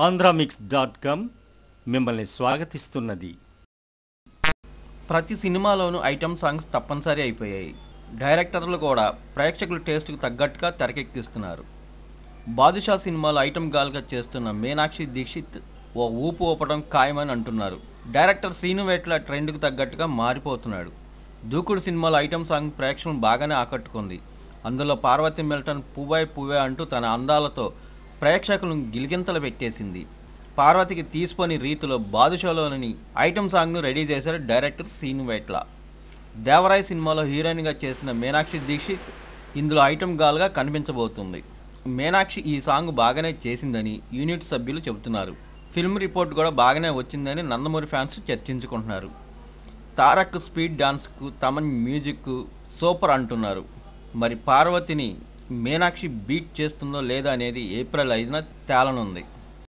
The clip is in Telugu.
ఆంధ్రామిక్స్.com మిమ్మల్ని స్వాగతిస్తున్నది. ప్రతి సినిమాలోనూ ఐటమ్ సాంగ్స్ తప్పనిసరి అయిపోయాయి. డైరెక్టర్లు కూడా ప్రేక్షకుల టేస్ట్కు తగ్గట్టుగా తెరకెక్కిస్తున్నారు. బాదుషా సినిమాలో ఐటమ్ గాల్గా చేస్తున్న మీనాక్షి దీక్షిత్ ఓ ఊపు ఊపడం ఖాయమని అంటున్నారు. డైరెక్టర్ శ్రీను వేట్ల ట్రెండ్కు తగ్గట్టుగా మారిపోతున్నాడు. దూకుడు సినిమాలో ఐటమ్ సాంగ్ ప్రేక్షకులను బాగానే ఆకట్టుకుంది. అందులో పార్వతి మిల్టన్ పువ్వై పువ్వే అంటూ తన అందాలతో ప్రేక్షకులను గిలిగింతలు పెట్టేసింది. పార్వతికి తీసిపోని రీతిలో బాదుషాలోని ఐటమ్ సాంగ్ను రెడీ చేశారు డైరెక్టర్ శ్రీను వేట్ల. దేవరాయ్ సినిమాలో హీరోయిన్గా చేసిన మీనాక్షి దీక్షిత్ ఇందులో ఐటమ్ గాల్గా కనిపించబోతుంది. మీనాక్షి ఈ సాంగ్ బాగానే చేసిందని యూనిట్ సభ్యులు చెబుతున్నారు. ఫిల్మ్ రిపోర్ట్ కూడా బాగానే వచ్చిందని నందమూరి ఫ్యాన్స్ చర్చించుకుంటున్నారు. తారక్ స్పీడ్ డాన్స్కు తమన్ మ్యూజిక్ సూపర్ అంటున్నారు. మరి పార్వతిని మీనాక్షి బీట్ చేస్తుందో లేదా అనేది ఏప్రిల్ 5న తేలనుంది.